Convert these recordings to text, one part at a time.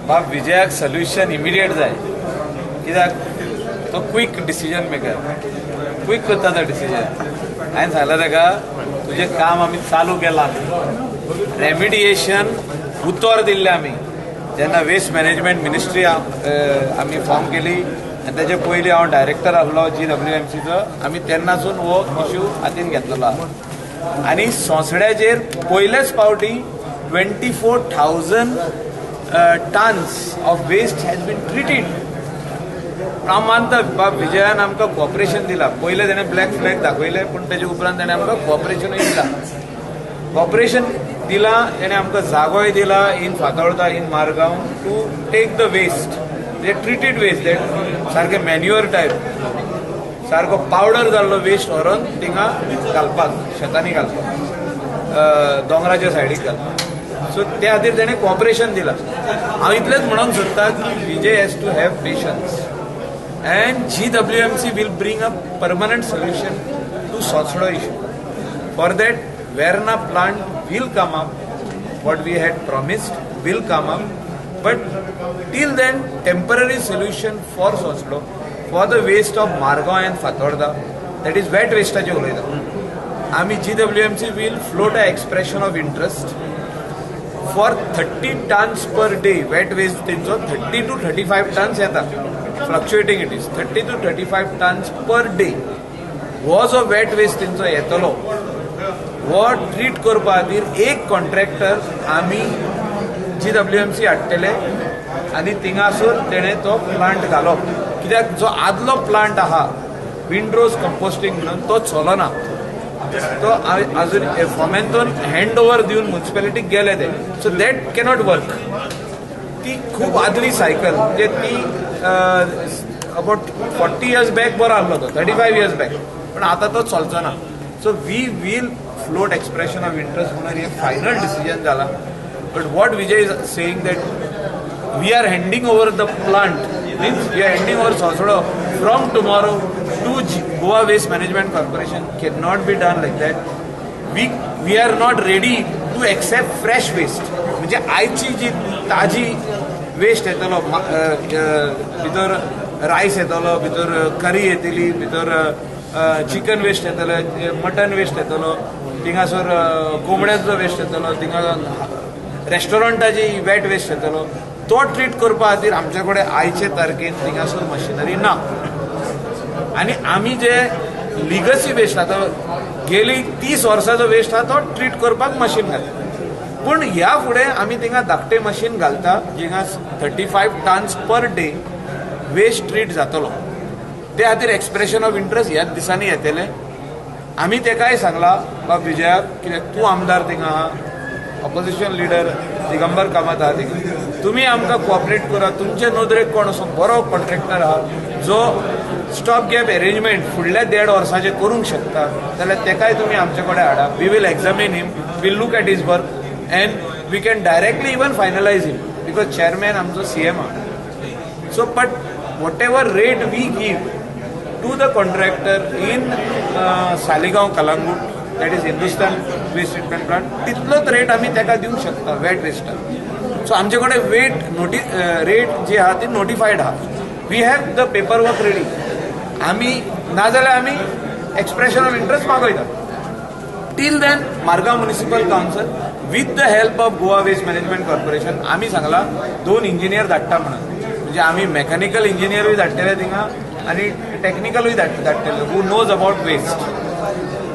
बाब विजयाक solution immediate जाय कित्याक तो क्विक डिसिजन मेकर क्विक करता तो डिसिजन हांवें सांगलें ताका तुजें काम आमी चालू केलां रेमिडिएशन उतर दिल्लें आमी जेन्ना वेस्ट मॅनेजमेंट मिनिस्ट्री आमी फॉर्म केली आनी तेजे पयलीं हांव डायरेक्टर आसलो GWMCचो आमी तेन्नासून हो इश्यू हातीन घेतलेलो आनी सोंसड्याचेर पयलेच फावटी 24,000 tons of waste has been treated. हांव मानता बाब विजयान आमकां कॉपरेशन दिलां. पयलें ताणें ब्लॅक फ्लॅग दाखयलें पूण तेजे उपरांत ताणें आमकां कॉपरेशनूय दिलां. कॉपरेशन दिलां ताणें आमकां जागोय दिला in Fatorda in Margao to take the waste जे ट्रिटीड वेस्ट देट सारकें मॅन्युअर टायप सारको पावडर जाल्लो वेस्ट व्हरून थिंगा घालपाक शेतांनी घालपाक दोंगराच्या सायडीक घालपाक. सो त्या खातीर ताणें कॉपरेशन दिलां. हांव इतलेंच म्हणूंक सोदतां की Vijay has to have patience and GWMC will bring a permanent solution to Sonsodo issue. For that, Verna plant will come up. What we had promised will come up. But till then, temporary solution for Sonsodo, for the waste of Margaon and Fatorda, that is wet waste. Ami GWMC will float an expression of interest for 30 tons per day. Wet waste 30 to 35 tons येता. Fluctuating it is 30 to 35 tons per day. हो जो wet waste तेंचो येतलो हो treat करपा खातीर एक contractor आमी GWMC हाडटले आनी थिंगासून तेणें तो प्लांट घालप. कित्याक जो आदलो प्लांट आहा विंडरोज कंपोस्टिंग म्हणून तो चलना. तो अजून फॉमेंतून हँड ओवर दिवन म्युन्सिपालिटीक गेले ते. So that cannot work. ती खूब आदली सायकल म्हणजे ती अबाउट 40 years बॅक बरो आहलो तो 35 years बॅक पण आता तो चलचो ना. So we will float expression of interest म्हणून हे फायनल डिसिजन जाला. But what Vijay is saying that we are handing over the plant means we are handing over Sonsodo from tomorrow to Goa waste management corporation. Can not be done like that. We are not ready to accept fresh waste. म्हणजे आयची जी ताजी waste येतलो भितर रायस येतलो भितर करी येतली भितर चिकन वेस्ट येतले मटन वेस्ट येतलो थिंगासर कोंबड्याचो वेस्ट येतलो थिंगा रेस्टॉरंटाची वेट वेस्ट येतलो तो ट्रीट करपा खातीर आमचे कडेन आयचे तारखेन थिंगासर मशिनरी ना. आनी आमी जे लिगसी वेस्ट आतां गेली 30 वर्सांचो वेस्ट आहा तो ट्रीट करपाक मशीन घालता. पूण ह्या फुडें आमी थिंगा धाकटे मशीन घालता जिंगा 35 tons per day waste treat जातलो. ते खातीर एक्सप्रेशन ऑफ इंटरेस्ट ह्याच दिसांनी येतले. आमी तेकाय सांगला बाब विजयाक कित्याक तूं आमदार थिंगा आहा ऑपोजिशन लिडर दिगंबर कामत आहा थिंगा तुमी आमकां कॉपरेट करा. तुमचे नदरेक कोण असो बरो कॉन्ट्रॅक्टर आहा जो स्टॉप गॅप अरेंजमेंट फुडल्या 1.5 वर्साचे करूंक शकता जाल्यार तेकाय तुमी आमचे कडेन हाडा. We will examine him will look at his work and we can directly even finalize him because chairman amcho CM are. So but whatever rate we give to the contractor in Saligaon Kalangut that is Hindustan waste treatment plant तितलोच rate आमी तेका दिवंक शकता wet waste. So आमचे कडेन weight rate जी आहा ती notified आहा. We have the paper work ready. आमी नाजाल्यार आमी एक्सप्रेशन ऑफ इंटरेस्ट मागयता. Till then Margao municipal council with the help of Goa waste management corporation आमी सांगला 2 इंजिनियर धाडटा म्हणून. म्हणजे आमी मेकॅनिकल इंजिनियरूय धाडटले थिंगा आनी टेक्निकलूय धाडटले who knows about waste.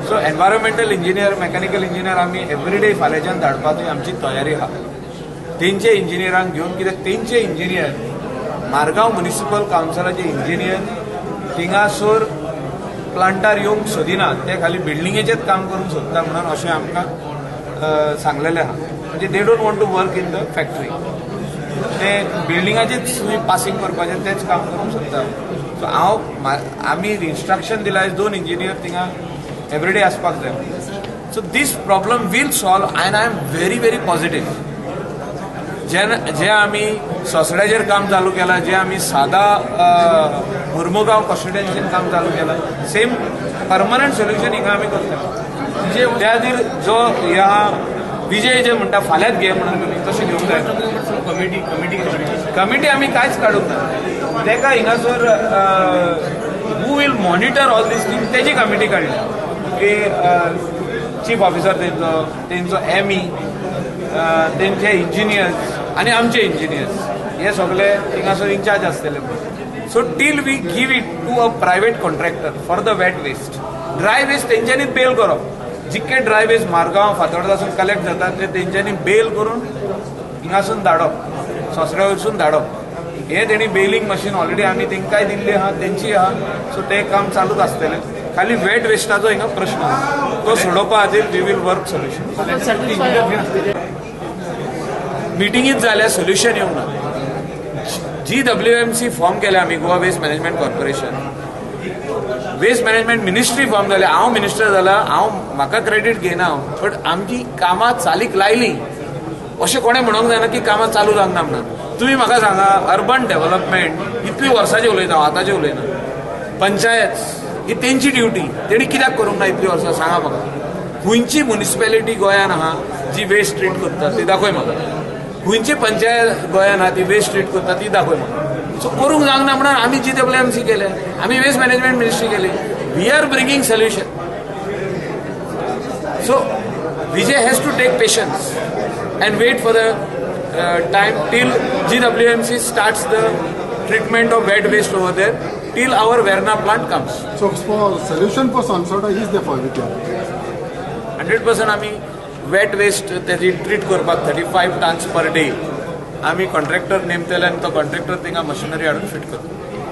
So environmental engineer mechanical engineer आमी एवरीडे फाल्यांच्यान धाडपाची आमची तयारी आहा. तेंचे इंजिनियरांक घेवन कित्याक तेंचे इंजिनियर मारगांव म्युनिसिपल काउन्सिलाचे इंजिनियर थिंगासोर प्लांटार येवंक सोदिना. ते खाली बिल्डिंगेचेच काम करूंक सोदता म्हणून अशें आमकां सांगलेलें आहा. म्हणजे they don't want to work in the factory. ते बिल्डिंगाचेच पासींग करपाचें तेच काम करूंक सोदता. सो आमी इन्स्ट्रक्शन दिलां 2 इंजिनियर थिंगा एवरीडे आसपाक जाय. So this problem will solve and I am very very positive. जे आमी सोंसड्याचेर काम चालू केलां जे आमी सादा मुर्मुगांव कॉन्स्टिट्युएन्सीन काम चालू केलां सेम परमनंट सोल्युशन हिंगा आमी करता. त्या खातीर जो ह्या विजय जे म्हणटा फाल्यांच घे म्हणून तुमी तशें घेवंक जाय. कमिटी आम्ही कांयच काडूंक ना. तेका हिंगासर who will monitor all this thing तेजी कमिटी काडल्या की चीफ ऑफिसर तेंचो एम तेंचे इंजिनियर्स आनी आमचे इंजिनियर्स हे सगळे हिंगासर इन्चार्ज आसतले. So till we give it to a private contractor for the wet waste. Dry waste तेंच्यांनी बेल करप. जितके ड्राय वेस्ट मारगांव फातोर्डासून कलेक्ट जातात ते तेंच्यांनी बेल करून हिंगासून धाडप, सोसऱ्या वयरसून धाडप. हे तेणी बेलिंग मशीन ऑलरेडी आमी तेंकांय दिल्ली आहा, तेंची आहा. सो ते काम चालूच आसतलें. खाली वेट वेस्टाचो हिंगा प्रश्न आहा, तो सोडोवपा खातीर वी वील वर्क सोल्युशन. मिटिंगीच जाल्या, सोल्युशन येवंक ना. GWMC फॉर्म केले आमी, Goa waste management corporation. Waste management ministry form जाले. हांव मिनिस्टर जाला, म्हाका क्रेडीट घेयना, बट आमची कामां चालीक लायली अशें कोणें म्हणूंक जायना की कामां चालू जावंक ना म्हणून. तुमी म्हाका सांगा, अर्बन डेव्हलपमेंट इतली वर्सांचे उलयता, हांव आतांचे उलयना. पंचायत ही तेंची ड्युटी, तेणी कित्याक करूंक ना इतली वर्सां सांगा म्हाका. खंयची म्युनिसिपॅलिटी गोंयान आहा जी वेस्ट ट्रीट करता ती दाखय म्हाका. खंयची पंचायत गोंयान आहा ती वेस्ट ट्रीट करता ती दाखय म्हाका. सो करूंक जावंक ना म्हणून आमी GWMC केले, आमी वेस्ट मॅनेजमेंट मिनिस्ट्री केली. We are bringing solution. So Vijay has to take patience and wait for the time till GWMC starts the treatment of wet waste over there till our Verna plant comes. So for solution for Sonsodo is there for with you? 100% आम्ही wet waste त्याची treat करपाक 35 tons per day आम्ही contractor नेमतले आनी तो contractor तिंगा machinery हाडून fit करता.